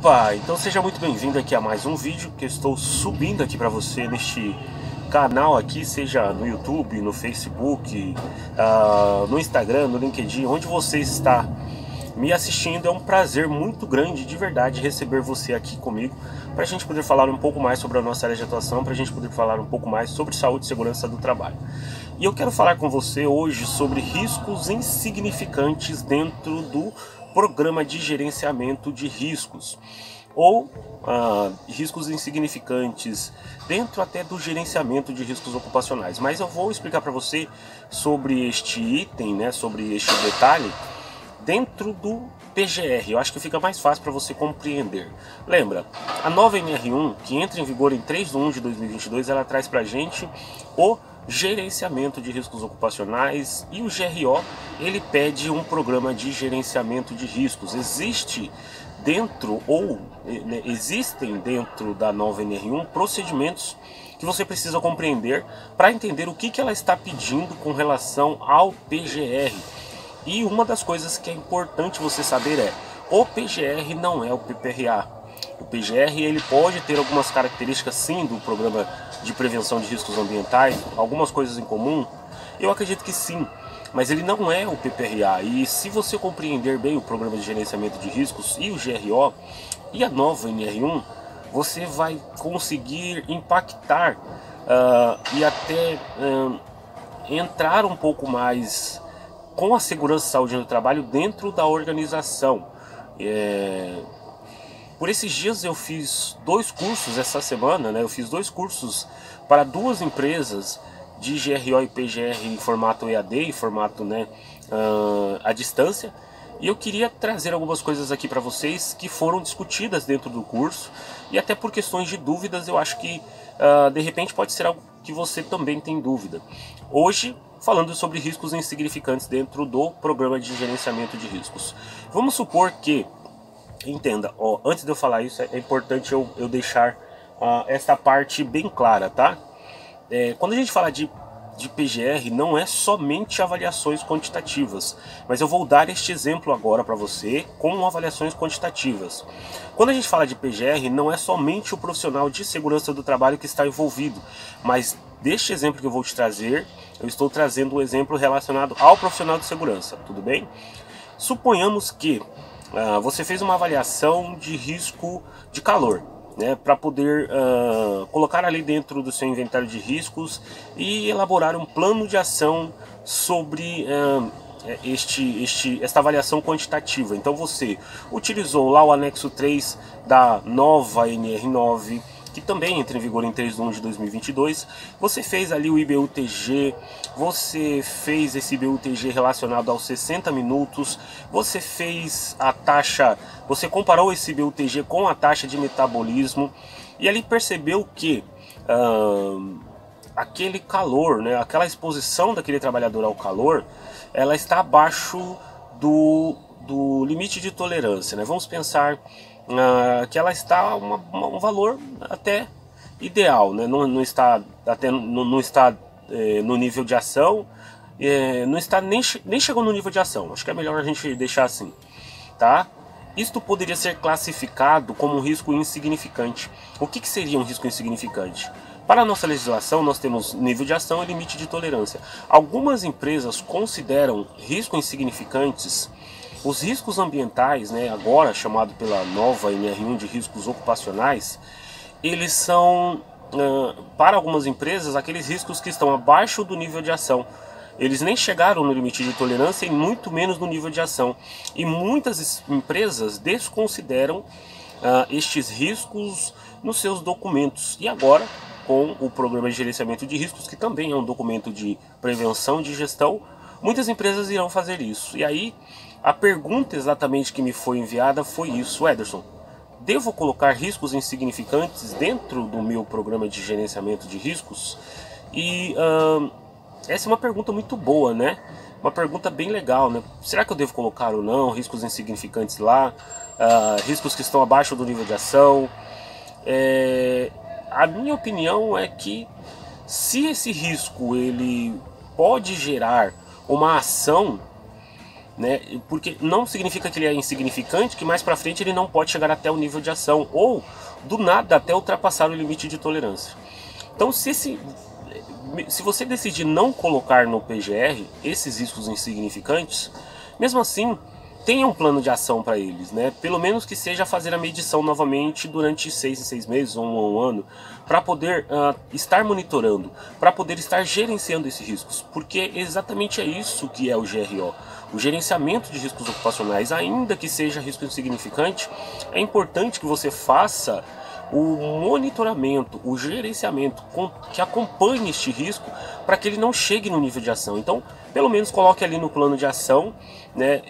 Opa, então seja muito bem-vindo aqui a mais um vídeo que eu estou subindo aqui para você neste canal aqui, seja no YouTube, no Facebook, no Instagram, no LinkedIn, onde você está me assistindo. É um prazer muito grande, de verdade, receber você aqui comigo, para a gente poder falar um pouco mais sobre a nossa área de atuação, para a gente poder falar um pouco mais sobre saúde e segurança do trabalho. E eu quero falar com você hoje sobre riscos insignificantes dentro do programa de gerenciamento de riscos, ou riscos insignificantes dentro até do gerenciamento de riscos ocupacionais. Mas eu vou explicar para você sobre este item, né, sobre este detalhe dentro do PGR. Eu acho que fica mais fácil para você compreender. Lembra, a nova NR1, que entra em vigor em 3/1/2022, ela traz para a gente o gerenciamento de riscos ocupacionais, e o GRO, ele pede um programa de gerenciamento de riscos. Existem dentro da nova NR1 procedimentos que você precisa compreender para entender o que ela está pedindo com relação ao PGR. E uma das coisas que é importante você saber é: o PGR não é o PPRA. O PGR ele pode ter algumas características sim do programa de prevenção de riscos ambientais, algumas coisas em comum, eu acredito que sim, mas ele não é o PPRA. E se você compreender bem o programa de gerenciamento de riscos e o GRO e a nova NR1, você vai conseguir impactar e até entrar um pouco mais com a segurança e saúde no trabalho dentro da organização. Por esses dias eu fiz 2 cursos essa semana, né? Eu fiz 2 cursos para 2 empresas de GRO e PGR em formato EAD, em formato, né, à distância. E eu queria trazer algumas coisas aqui para vocês que foram discutidas dentro do curso, e até por questões de dúvidas, eu acho que de repente pode ser algo que você também tem dúvida. Hoje, falando sobre riscos insignificantes dentro do programa de gerenciamento de riscos. Vamos supor que, entenda, antes de eu falar isso, é importante eu deixar essa parte bem clara, tá? Quando a gente fala de PGR, não é somente avaliações quantitativas, mas eu vou dar este exemplo agora para você com avaliações quantitativas. Quando a gente fala de PGR, não é somente o profissional de segurança do trabalho que está envolvido, mas deste exemplo que eu vou te trazer, eu estou trazendo um exemplo relacionado ao profissional de segurança, tudo bem? Suponhamos que você fez uma avaliação de risco de calor, né, para poder colocar ali dentro do seu inventário de riscos e elaborar um plano de ação sobre esta avaliação quantitativa. Então você utilizou lá o anexo 3 da nova NR9, que também entra em vigor em 3/1/2022, você fez ali o IBUTG, você fez esse IBUTG relacionado aos 60 minutos, você fez a taxa, você comparou esse IBUTG com a taxa de metabolismo, e ali percebeu que aquele calor, né, aquela exposição daquele trabalhador ao calor, ela está abaixo do limite de tolerância, né? Vamos pensar que ela está um valor até ideal, né? Não está no nível de ação, não está nem chegou no nível de ação. Acho que é melhor a gente deixar assim, tá? Isto poderia ser classificado como um risco insignificante. O que seria um risco insignificante? Para a nossa legislação, nós temos nível de ação e limite de tolerância. Algumas empresas consideram riscos insignificantes os riscos ambientais, né, agora chamado pela nova NR1 de riscos ocupacionais. Eles são, para algumas empresas, aqueles riscos que estão abaixo do nível de ação. Eles nem chegaram no limite de tolerância e muito menos no nível de ação. E muitas empresas desconsideram estes riscos nos seus documentos. E agora, com o programa de gerenciamento de riscos, que também é um documento de prevenção de gestão, muitas empresas irão fazer isso. E aí, a pergunta exatamente que me foi enviada foi isso: Ederson, devo colocar riscos insignificantes dentro do meu programa de gerenciamento de riscos? E essa é uma pergunta muito boa, né? Uma pergunta bem legal, né? Será que eu devo colocar ou não riscos insignificantes lá? Riscos que estão abaixo do nível de ação? A minha opinião é que, se esse risco ele pode gerar uma ação, né? Porque não significa que ele é insignificante, que mais para frente ele não pode chegar até o nível de ação, ou do nada até ultrapassar o limite de tolerância. Então se você decidir não colocar no PGR esses riscos insignificantes, mesmo assim tenha um plano de ação para eles, né? Pelo menos que seja fazer a medição novamente durante 6 em 6 meses ou um ano, para poder estar monitorando, para poder estar gerenciando esses riscos, porque exatamente é isso que é o GRO. O gerenciamento de riscos ocupacionais, ainda que seja risco insignificante, é importante que você faça o monitoramento, o gerenciamento que acompanhe este risco para que ele não chegue no nível de ação. Então, pelo menos coloque ali no plano de ação, né?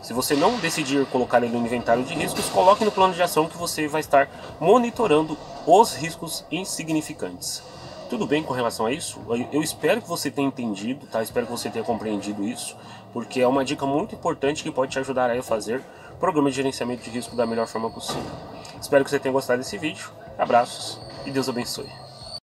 Se você não decidir colocar ele no inventário de riscos, coloque no plano de ação que você vai estar monitorando os riscos insignificantes. Tudo bem com relação a isso? Eu espero que você tenha entendido, tá? Espero que você tenha compreendido isso, porque é uma dica muito importante que pode te ajudar a fazer programa de gerenciamento de risco da melhor forma possível. Espero que você tenha gostado desse vídeo. Abraços e Deus abençoe.